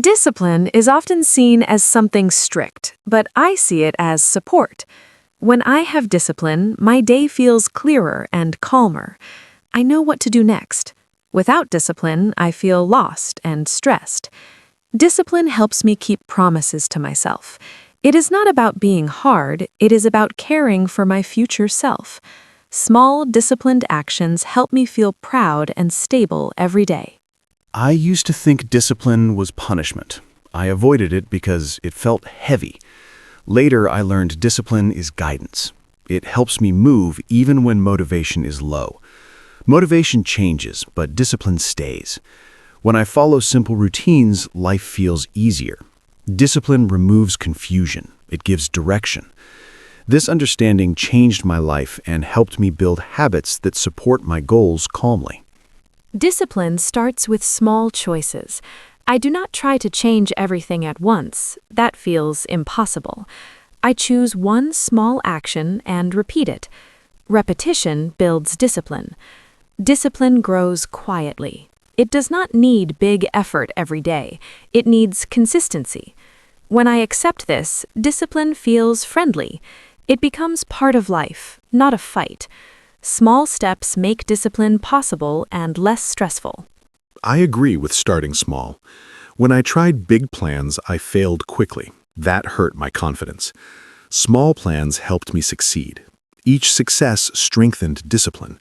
Discipline is often seen as something strict, but I see it as support. When I have discipline, my day feels clearer and calmer. I know what to do next. Without discipline, I feel lost and stressed. Discipline helps me keep promises to myself. It is not about being hard, it is about caring for my future self. Small, disciplined actions help me feel proud and stable every day. I used to think discipline was punishment. I avoided it because it felt heavy. Later, I learned discipline is guidance. It helps me move even when motivation is low. Motivation changes, but discipline stays. When I follow simple routines, life feels easier. Discipline removes confusion. It gives direction. This understanding changed my life and helped me build habits that support my goals calmly. Discipline starts with small choices. I do not try to change everything at once. That feels impossible. I choose one small action and repeat it. Repetition builds discipline. Discipline grows quietly. It does not need big effort every day. It needs consistency. When I accept this, discipline feels friendly. It becomes part of life, not a fight. Small steps make discipline possible and less stressful. I agree with starting small. When I tried big plans, I failed quickly. That hurt my confidence. Small plans helped me succeed. Each success strengthened discipline.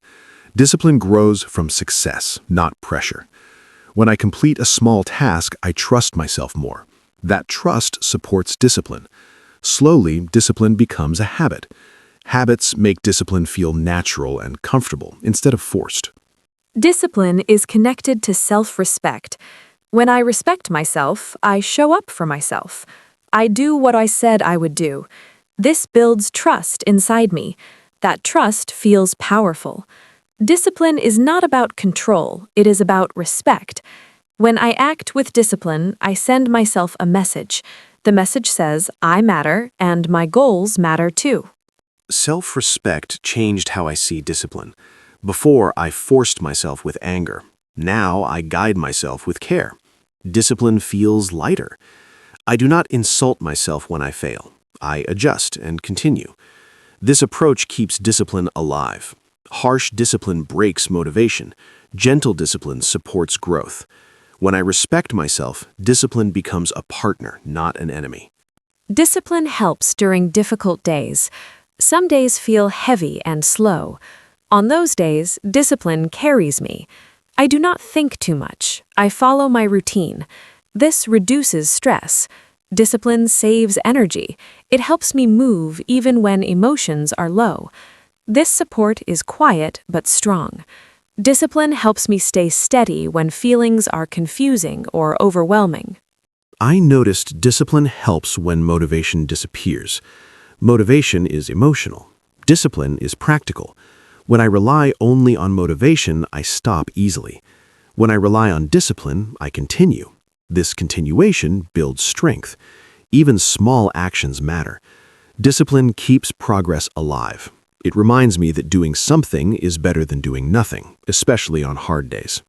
Discipline grows from success, not pressure. When I complete a small task, I trust myself more. That trust supports discipline. Slowly, discipline becomes a habit. Habits make discipline feel natural and comfortable instead of forced. Discipline is connected to self-respect. When I respect myself, I show up for myself. I do what I said I would do. This builds trust inside me. That trust feels powerful. Discipline is not about control, it is about respect. When I act with discipline, I send myself a message. The message says, I matter, and my goals matter too. Self-respect changed how I see discipline. Before, I forced myself with anger. Now, I guide myself with care. Discipline feels lighter. I do not insult myself when I fail. I adjust and continue. This approach keeps discipline alive. Harsh discipline breaks motivation. Gentle discipline supports growth. When I respect myself, discipline becomes a partner, not an enemy. Discipline helps during difficult days. Some days feel heavy and slow. On those days, discipline carries me. I do not think too much. I follow my routine. This reduces stress. Discipline saves energy. It helps me move even when emotions are low. This support is quiet but strong. Discipline helps me stay steady when feelings are confusing or overwhelming. I noticed discipline helps when motivation disappears. Motivation is emotional. Discipline is practical. When I rely only on motivation, I stop easily. When I rely on discipline, I continue. This continuation builds strength. Even small actions matter. Discipline keeps progress alive. It reminds me that doing something is better than doing nothing, especially on hard days.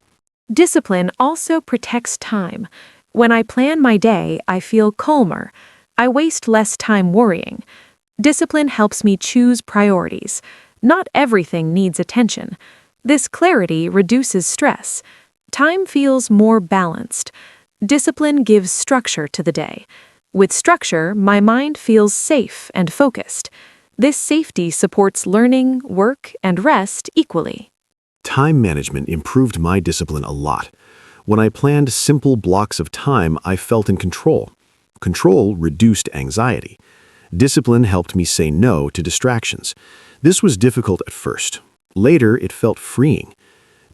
Discipline also protects time. When I plan my day, I feel calmer. I waste less time worrying. Discipline helps me choose priorities. Not everything needs attention. This clarity reduces stress. Time feels more balanced. Discipline gives structure to the day. With structure, my mind feels safe and focused. This safety supports learning, work, and rest equally. Time management improved my discipline a lot. When I planned simple blocks of time, I felt in control. Control reduced anxiety. Discipline helped me say no to distractions. This was difficult at first. Later, it felt freeing.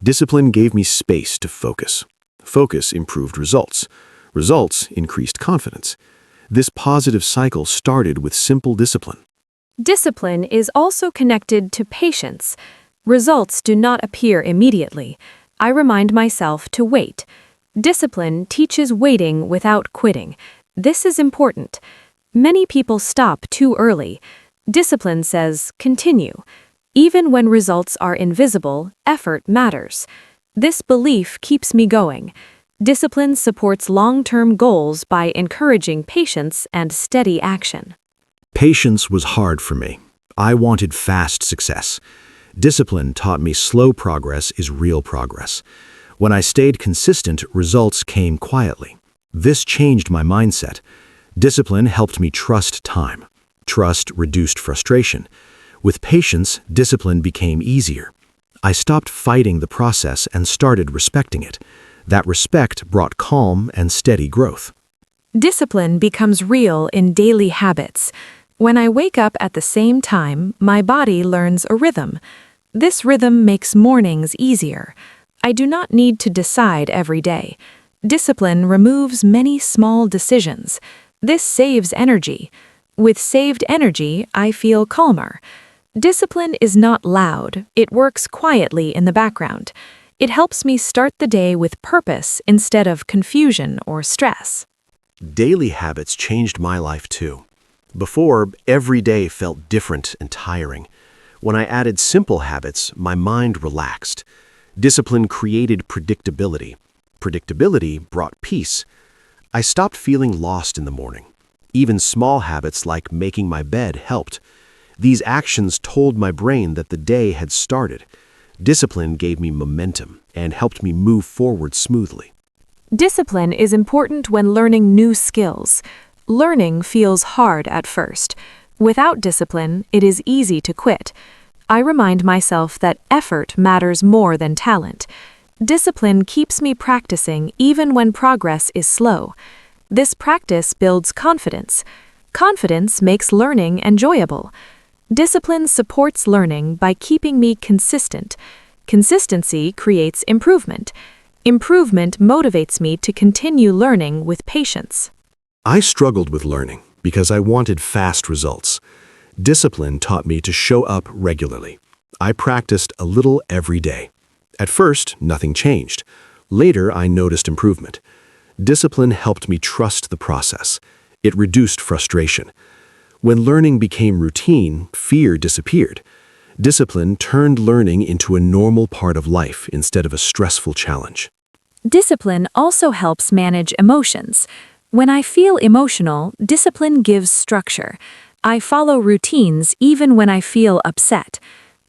Discipline gave me space to focus. Focus improved results. Results increased confidence. This positive cycle started with simple discipline. Discipline is also connected to patience. Results do not appear immediately. I remind myself to wait. Discipline teaches waiting without quitting. This is important. Many people stop too early. Discipline says, continue. Even when results are invisible, effort matters. This belief keeps me going. Discipline supports long-term goals by encouraging patience and steady action. Patience was hard for me. I wanted fast success. Discipline taught me slow progress is real progress. When I stayed consistent, results came quietly. This changed my mindset. Discipline helped me trust time. Trust reduced frustration. With patience, discipline became easier. I stopped fighting the process and started respecting it. That respect brought calm and steady growth. Discipline becomes real in daily habits. When I wake up at the same time, my body learns a rhythm. This rhythm makes mornings easier. I do not need to decide every day. Discipline removes many small decisions. This saves energy. With saved energy, I feel calmer. Discipline is not loud. It works quietly in the background. It helps me start the day with purpose instead of confusion or stress. Daily habits changed my life too. Before, every day felt different and tiring. When I added simple habits, my mind relaxed. Discipline created predictability. Predictability brought peace. I stopped feeling lost in the morning. Even small habits like making my bed helped. These actions told my brain that the day had started. Discipline gave me momentum and helped me move forward smoothly. Discipline is important when learning new skills. Learning feels hard at first. Without discipline, it is easy to quit. I remind myself that effort matters more than talent. Discipline keeps me practicing even when progress is slow. This practice builds confidence. Confidence makes learning enjoyable. Discipline supports learning by keeping me consistent. Consistency creates improvement. Improvement motivates me to continue learning with patience. I struggled with learning because I wanted fast results. Discipline taught me to show up regularly. I practiced a little every day. At first, nothing changed. Later, I noticed improvement. Discipline helped me trust the process. It reduced frustration. When learning became routine, fear disappeared. Discipline turned learning into a normal part of life instead of a stressful challenge. Discipline also helps manage emotions. When I feel emotional, discipline gives structure. I follow routines even when I feel upset.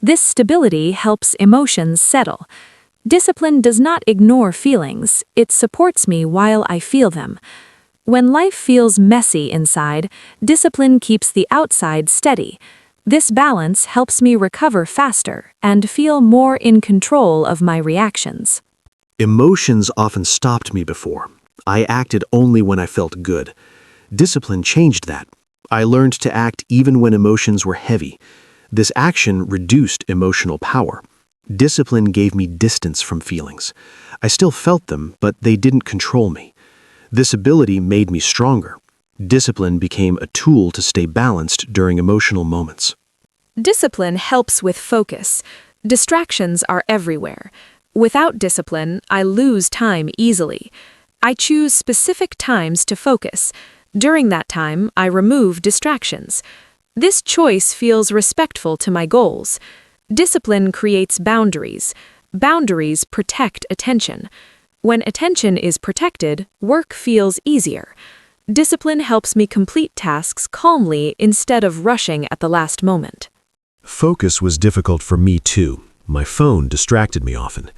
This stability helps emotions settle. Discipline does not ignore feelings, it supports me while I feel them. When life feels messy inside, discipline keeps the outside steady. This balance helps me recover faster and feel more in control of my reactions. Emotions often stopped me before. I acted only when I felt good. Discipline changed that. I learned to act even when emotions were heavy. This action reduced emotional power. Discipline gave me distance from feelings. I still felt them, but they didn't control me. This ability made me stronger. Discipline became a tool to stay balanced during emotional moments. Discipline helps with focus. Distractions are everywhere. Without discipline, I lose time easily. I choose specific times to focus. During that time, I remove distractions. This choice feels respectful to my goals. Discipline creates boundaries. Boundaries protect attention. When attention is protected, work feels easier. Discipline helps me complete tasks calmly instead of rushing at the last moment. Focus was difficult for me too. My phone distracted me often.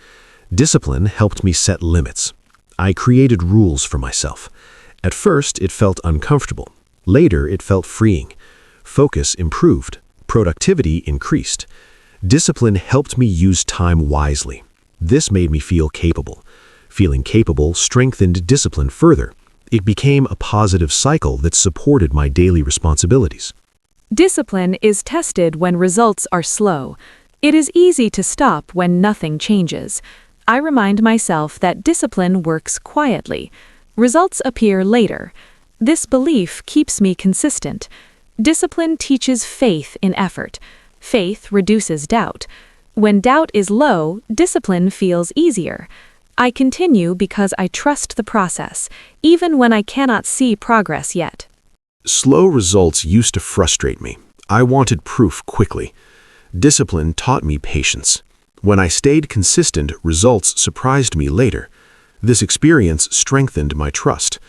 Discipline helped me set limits. I created rules for myself. At first, it felt uncomfortable. Later, it felt freeing. Focus improved. Productivity increased. Discipline helped me use time wisely. This made me feel capable. Feeling capable strengthened discipline further. It became a positive cycle that supported my daily responsibilities. Discipline is tested when results are slow. It is easy to stop when nothing changes. I remind myself that discipline works quietly. Results appear later. This belief keeps me consistent. Discipline teaches faith in effort. Faith reduces doubt. When doubt is low, discipline feels easier. I continue because I trust the process, even when I cannot see progress yet. Slow results used to frustrate me. I wanted proof quickly. Discipline taught me patience. When I stayed consistent, results surprised me later. This experience strengthened my trust.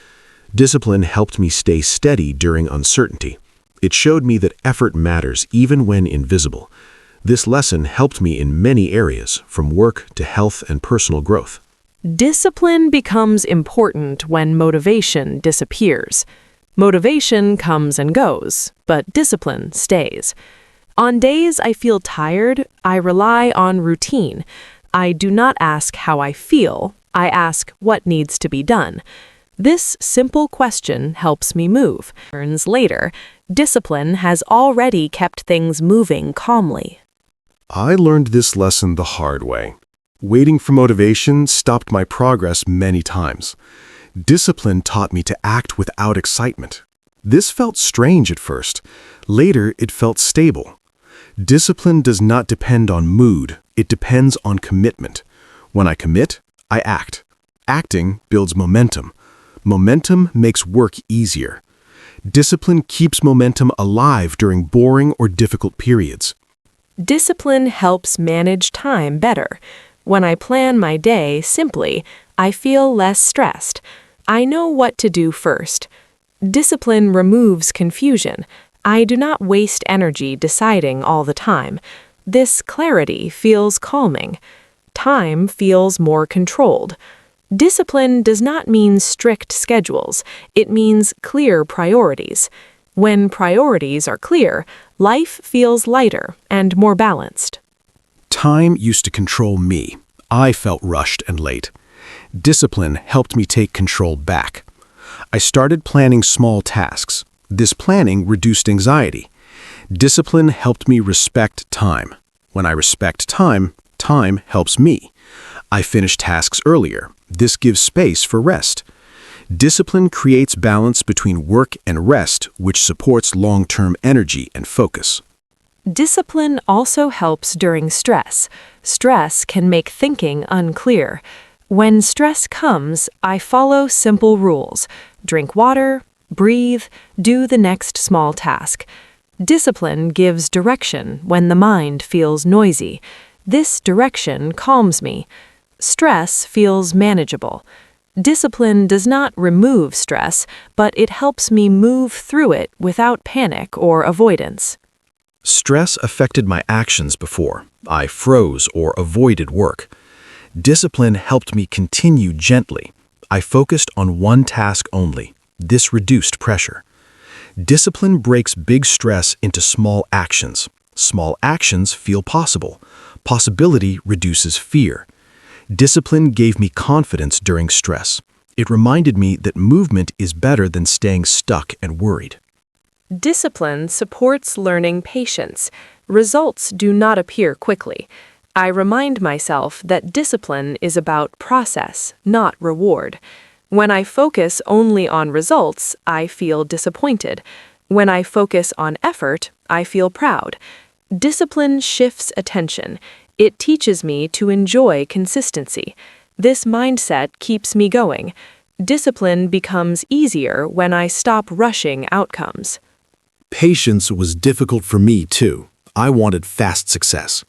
Discipline helped me stay steady during uncertainty. It showed me that effort matters even when invisible. This lesson helped me in many areas, from work to health and personal growth. Discipline becomes important when motivation disappears. Motivation comes and goes, but discipline stays. On days I feel tired, I rely on routine. I do not ask how I feel, I ask what needs to be done. This simple question helps me move. Later, discipline has already kept things moving calmly. I learned this lesson the hard way. Waiting for motivation stopped my progress many times. Discipline taught me to act without excitement. This felt strange at first. Later, it felt stable. Discipline does not depend on mood, it depends on commitment. When I commit, I act. Acting builds momentum. Momentum makes work easier. Discipline keeps momentum alive during boring or difficult periods. Discipline helps manage time better. When I plan my day simply, I feel less stressed. I know what to do first. Discipline removes confusion. I do not waste energy deciding all the time. This clarity feels calming. Time feels more controlled. Discipline does not mean strict schedules. It means clear priorities. When priorities are clear, life feels lighter and more balanced. Time used to control me. I felt rushed and late. Discipline helped me take control back. I started planning small tasks. This planning reduced anxiety. Discipline helped me respect time. When I respect time, time helps me. I finish tasks earlier. This gives space for rest. Discipline creates balance between work and rest, which supports long-term energy and focus. Discipline also helps during stress. Stress can make thinking unclear. When stress comes, I follow simple rules. Drink water, breathe, do the next small task. Discipline gives direction when the mind feels noisy. This direction calms me. Stress feels manageable. Discipline does not remove stress, but it helps me move through it without panic or avoidance. Stress affected my actions before. I froze or avoided work. Discipline helped me continue gently. I focused on one task only. This reduced pressure. Discipline breaks big stress into small actions. Small actions feel possible. Possibility reduces fear. Discipline gave me confidence during stress. It reminded me that movement is better than staying stuck and worried. Discipline supports learning patience. Results do not appear quickly. I remind myself that discipline is about process, not reward. When I focus only on results, I feel disappointed. When I focus on effort, I feel proud. Discipline shifts attention. It teaches me to enjoy consistency. This mindset keeps me going. Discipline becomes easier when I stop rushing outcomes. Patience was difficult for me too. I wanted fast success.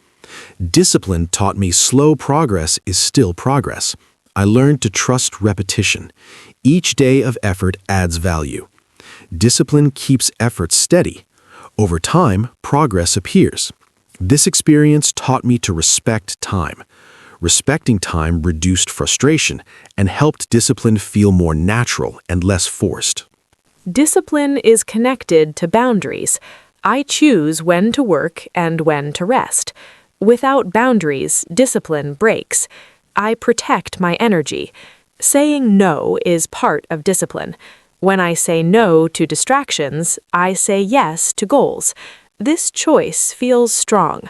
Discipline taught me slow progress is still progress. I learned to trust repetition. Each day of effort adds value. Discipline keeps effort steady. Over time, progress appears. This experience taught me to respect time. Respecting time reduced frustration and helped discipline feel more natural and less forced. Discipline is connected to boundaries. I choose when to work and when to rest. Without boundaries, discipline breaks. I protect my energy. Saying no is part of discipline. When I say no to distractions, I say yes to goals. This choice feels strong.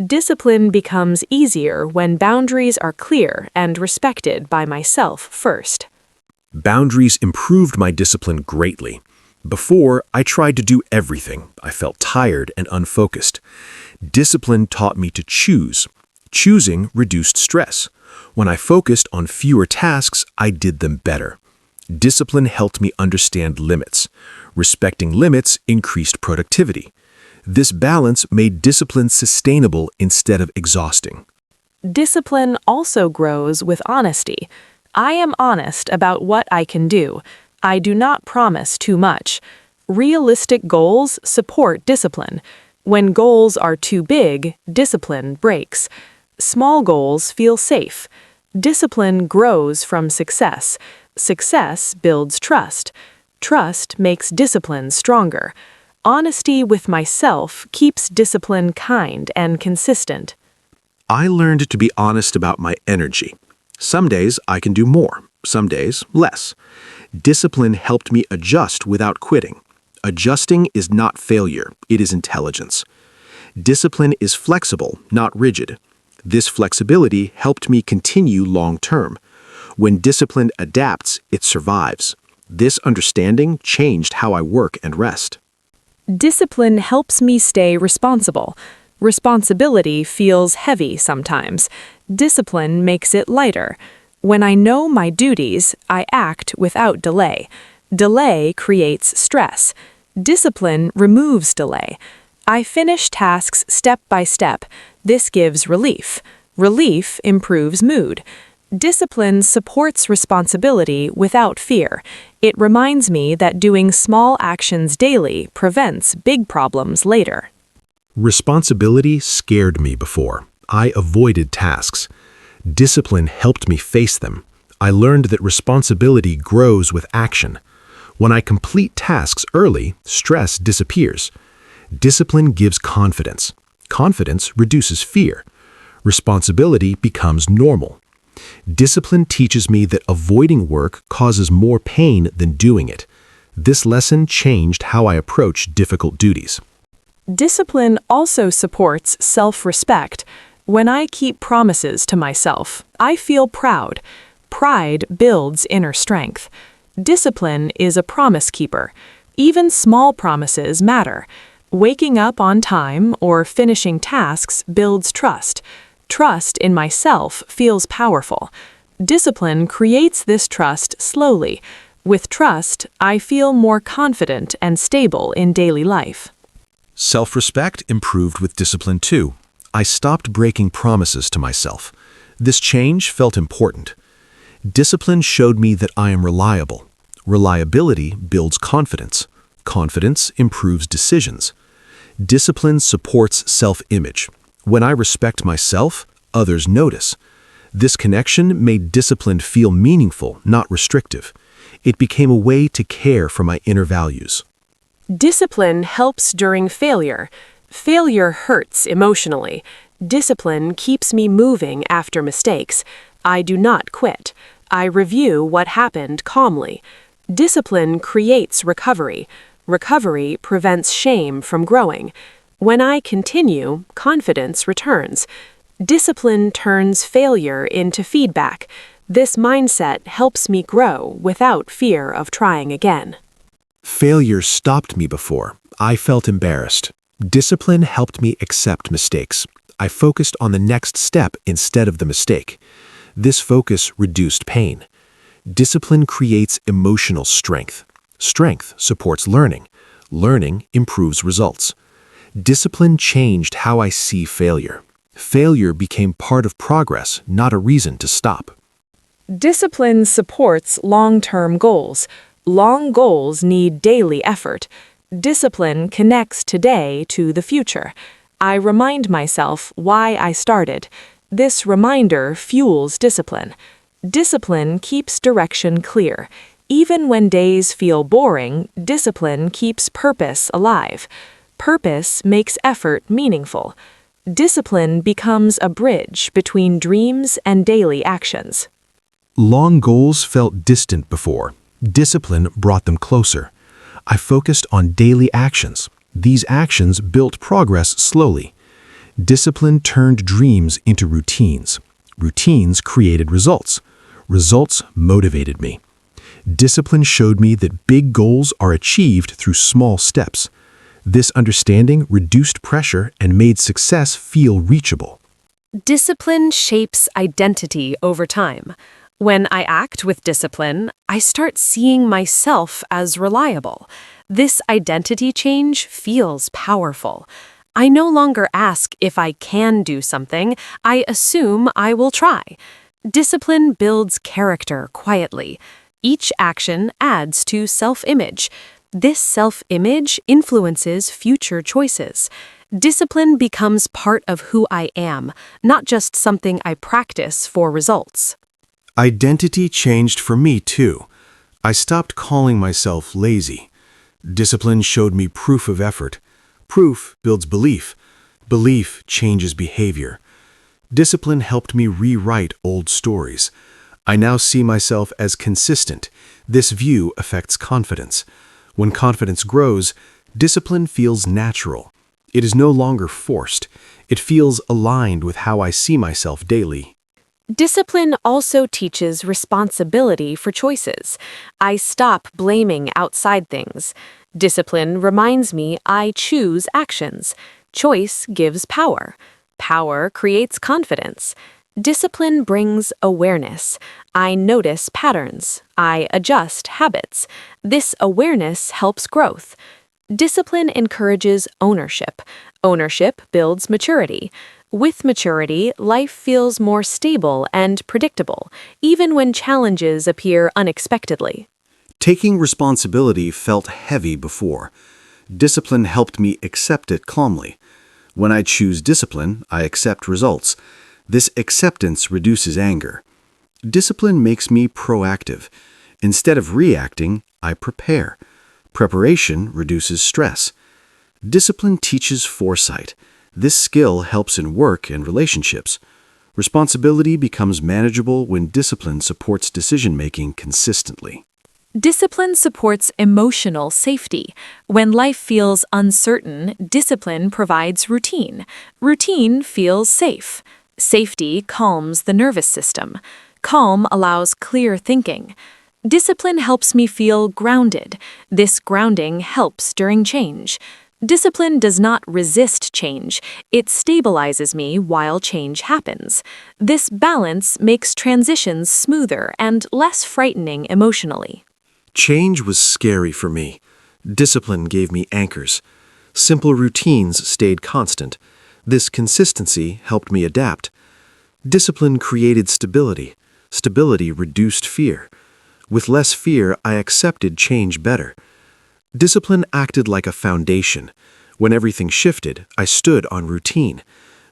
Discipline becomes easier when boundaries are clear and respected by myself first. Boundaries improved my discipline greatly. Before, I tried to do everything. I felt tired and unfocused. Discipline taught me to choose. Choosing reduced stress. When I focused on fewer tasks, I did them better. Discipline helped me understand limits. Respecting limits increased productivity. This balance made discipline sustainable instead of exhausting. Discipline also grows with honesty. I am honest about what I can do. I do not promise too much. Realistic goals support discipline. When goals are too big, discipline breaks. Small goals feel safe. Discipline grows from success. Success builds trust. Trust makes discipline stronger. Honesty with myself keeps discipline kind and consistent. I learned to be honest about my energy. Some days I can do more, some days less. Discipline helped me adjust without quitting. Adjusting is not failure, it is intelligence. Discipline is flexible, not rigid. This flexibility helped me continue long term. When discipline adapts, it survives. This understanding changed how I work and rest. Discipline helps me stay responsible. Responsibility feels heavy sometimes. Discipline makes it lighter. When I know my duties, I act without delay. Delay creates stress. Discipline removes delay. I finish tasks step by step. This gives relief. Relief improves mood. Discipline supports responsibility without fear. It reminds me that doing small actions daily prevents big problems later. Responsibility scared me before. I avoided tasks. Discipline helped me face them. I learned that responsibility grows with action. When I complete tasks early, stress disappears. Discipline gives confidence. Confidence reduces fear. Responsibility becomes normal. Discipline teaches me that avoiding work causes more pain than doing it. This lesson changed how I approach difficult duties. Discipline also supports self-respect. When I keep promises to myself, I feel proud. Pride builds inner strength. Discipline is a promise keeper. Even small promises matter. Waking up on time or finishing tasks builds trust. Trust in myself feels powerful. Discipline creates this trust slowly. With trust, I feel more confident and stable in daily life. Self-respect improved with discipline too. I stopped breaking promises to myself. This change felt important. Discipline showed me that I am reliable. Reliability builds confidence. Confidence improves decisions. Discipline supports self-image. When I respect myself, others notice. This connection made discipline feel meaningful, not restrictive. It became a way to care for my inner values. Discipline helps during failure. Failure hurts emotionally. Discipline keeps me moving after mistakes. I do not quit. I review what happened calmly. Discipline creates recovery. Recovery prevents shame from growing. When I continue, confidence returns. Discipline turns failure into feedback. This mindset helps me grow without fear of trying again. Failure stopped me before. I felt embarrassed. Discipline helped me accept mistakes. I focused on the next step instead of the mistake. This focus reduced pain. Discipline creates emotional strength. Strength supports learning. Learning improves results. Discipline changed how I see failure. Failure became part of progress, not a reason to stop. Discipline supports long-term goals. Long goals need daily effort. Discipline connects today to the future. I remind myself why I started. This reminder fuels discipline. Discipline keeps direction clear. Even when days feel boring, discipline keeps purpose alive. Purpose makes effort meaningful. Discipline becomes a bridge between dreams and daily actions. Long goals felt distant before. Discipline brought them closer. I focused on daily actions. These actions built progress slowly. Discipline turned dreams into routines. Routines created results. Results motivated me. Discipline showed me that big goals are achieved through small steps. This understanding reduced pressure and made success feel reachable. Discipline shapes identity over time. When I act with discipline, I start seeing myself as reliable. This identity change feels powerful. I no longer ask if I can do something, I assume I will try. Discipline builds character quietly. Each action adds to self-image. This self-image influences future choices. Discipline becomes part of who I am, not just something I practice for results. Identity changed for me, too. I stopped calling myself lazy. Discipline showed me proof of effort. Proof builds belief. Belief changes behavior. Discipline helped me rewrite old stories. I now see myself as consistent. This view affects confidence. When confidence grows, discipline feels natural. It is no longer forced. It feels aligned with how I see myself daily. Discipline also teaches responsibility for choices. I stop blaming outside things. Discipline reminds me I choose actions. Choice gives power. Power creates confidence. Discipline brings awareness. I notice patterns. I adjust habits. This awareness helps growth. Discipline encourages ownership. Ownership builds maturity. With maturity, life feels more stable and predictable, even when challenges appear unexpectedly. Taking responsibility felt heavy before. Discipline helped me accept it calmly. When I choose discipline, I accept results. This acceptance reduces anger. Discipline makes me proactive. Instead of reacting, I prepare. Preparation reduces stress. Discipline teaches foresight. This skill helps in work and relationships. Responsibility becomes manageable when discipline supports decision-making consistently. Discipline supports emotional safety. When life feels uncertain, discipline provides routine. Routine feels safe. Safety calms the nervous system. Calm allows clear thinking. Discipline helps me feel grounded. This grounding helps during change. Discipline does not resist change. It stabilizes me while change happens. This balance makes transitions smoother and less frightening emotionally. Change was scary for me. Discipline gave me anchors. Simple routines stayed constant. This consistency helped me adapt. Discipline created stability. Stability reduced fear. With less fear, I accepted change better. Discipline acted like a foundation. When everything shifted, I stood on routine.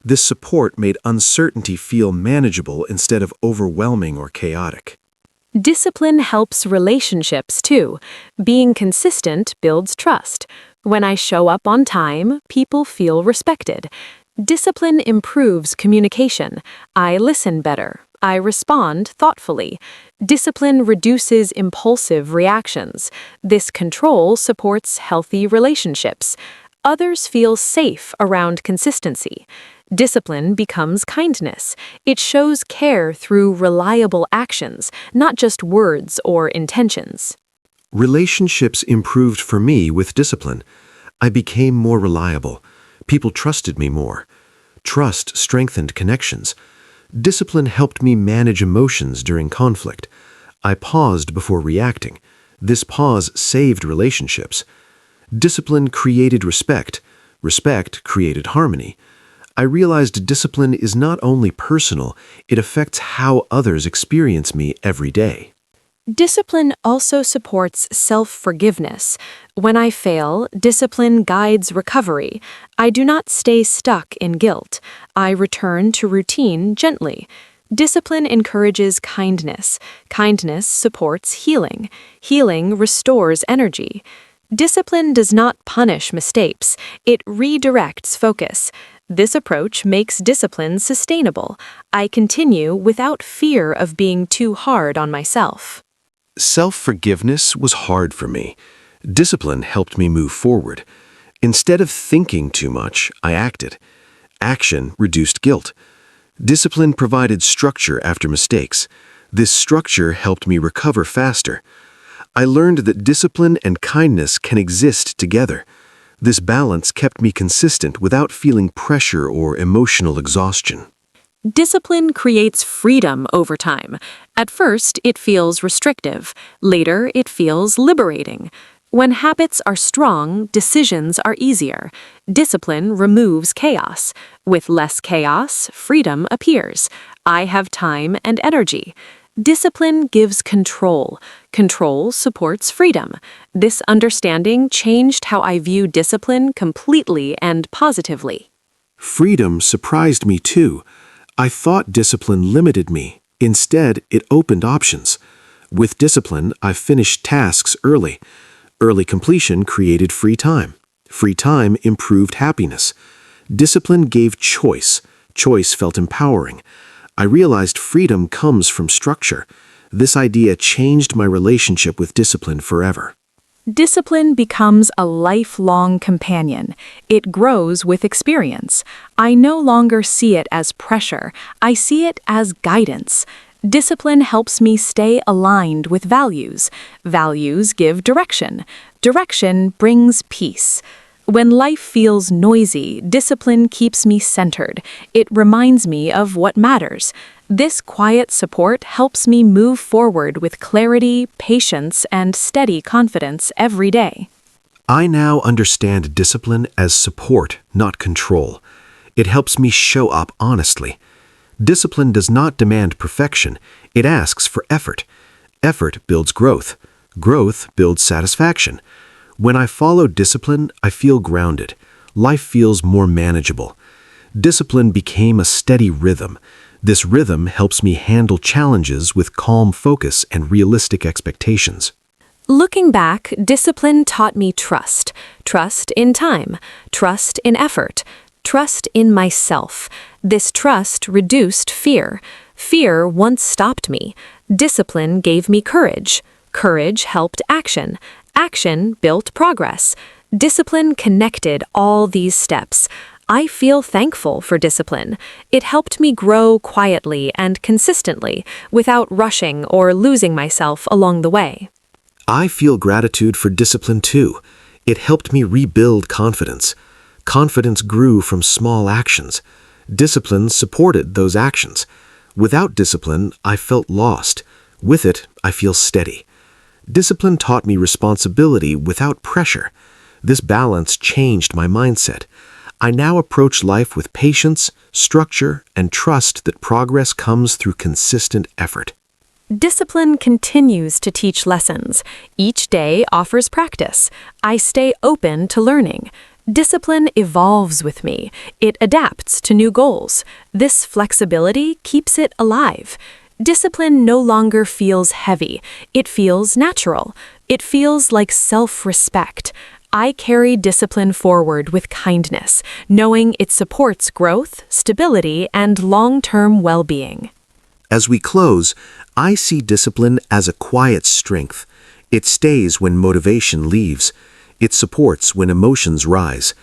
This support made uncertainty feel manageable instead of overwhelming or chaotic. Discipline helps relationships too. Being consistent builds trust. When I show up on time, people feel respected. Discipline improves communication. I listen better. I respond thoughtfully. Discipline reduces impulsive reactions. This control supports healthy relationships. Others feel safe around consistency. Discipline becomes kindness. It shows care through reliable actions, not just words or intentions. Relationships improved for me with discipline. I became more reliable. People trusted me more. Trust strengthened connections. Discipline helped me manage emotions during conflict. I paused before reacting. This pause saved relationships. Discipline created respect. Respect created harmony. I realized discipline is not only personal, it affects how others experience me every day. Discipline also supports self-forgiveness. When I fail, discipline guides recovery. I do not stay stuck in guilt. I return to routine gently. Discipline encourages kindness. Kindness supports healing. Healing restores energy. Discipline does not punish mistakes. It redirects focus. This approach makes discipline sustainable. I continue without fear of being too hard on myself. Self-forgiveness was hard for me. Discipline helped me move forward. Instead of thinking too much, I acted. Action reduced guilt. Discipline provided structure after mistakes. This structure helped me recover faster. I learned that discipline and kindness can exist together. This balance kept me consistent without feeling pressure or emotional exhaustion. Discipline creates freedom over time. At first, it feels restrictive. Later, it feels liberating. When habits are strong, decisions are easier. Discipline removes chaos. With less chaos, freedom appears. I have time and energy. Discipline gives control. Control supports freedom. This understanding changed how I view discipline completely and positively. Freedom surprised me too. I thought discipline limited me. Instead, it opened options. With discipline, I finished tasks early. Early completion created free time. Free time improved happiness. Discipline gave choice. Choice felt empowering. I realized freedom comes from structure. This idea changed my relationship with discipline forever. Discipline becomes a lifelong companion. It grows with experience. I no longer see it as pressure. I see it as guidance. Discipline helps me stay aligned with values. Values give direction. Direction brings peace. When life feels noisy, discipline keeps me centered. It reminds me of what matters. This quiet support helps me move forward with clarity, patience, and steady confidence every day. I now understand discipline as support, not control. It helps me show up honestly. Discipline does not demand perfection. It asks for effort. Effort builds growth. Growth builds satisfaction. When I follow discipline, I feel grounded. Life feels more manageable. Discipline became a steady rhythm. This rhythm helps me handle challenges with calm focus and realistic expectations. Looking back, discipline taught me trust. Trust in time. Trust in effort. Trust in myself. This trust reduced fear. Fear once stopped me. Discipline gave me courage. Courage helped action. Action built progress. Discipline connected all these steps. I feel thankful for discipline. It helped me grow quietly and consistently without rushing or losing myself along the way. I feel gratitude for discipline too. It helped me rebuild confidence. Confidence grew from small actions. Discipline supported those actions. Without discipline, I felt lost. With it, I feel steady. Discipline taught me responsibility without pressure. This balance changed my mindset. I now approach life with patience, structure, and trust that progress comes through consistent effort. Discipline continues to teach lessons. Each day offers practice. I stay open to learning. Discipline evolves with me. It adapts to new goals. This flexibility keeps it alive. Discipline no longer feels heavy. It feels natural. It feels like self-respect. I carry discipline forward with kindness, knowing it supports growth, stability, and long-term well-being. As we close, I see discipline as a quiet strength. It stays when motivation leaves. It supports when emotions rise.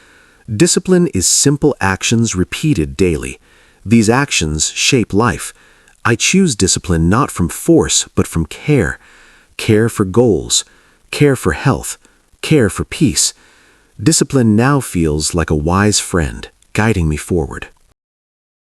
Discipline is simple actions repeated daily. These actions shape life. I choose discipline not from force, but from care. Care for goals. Care for health. Care for peace. Discipline now feels like a wise friend, guiding me forward.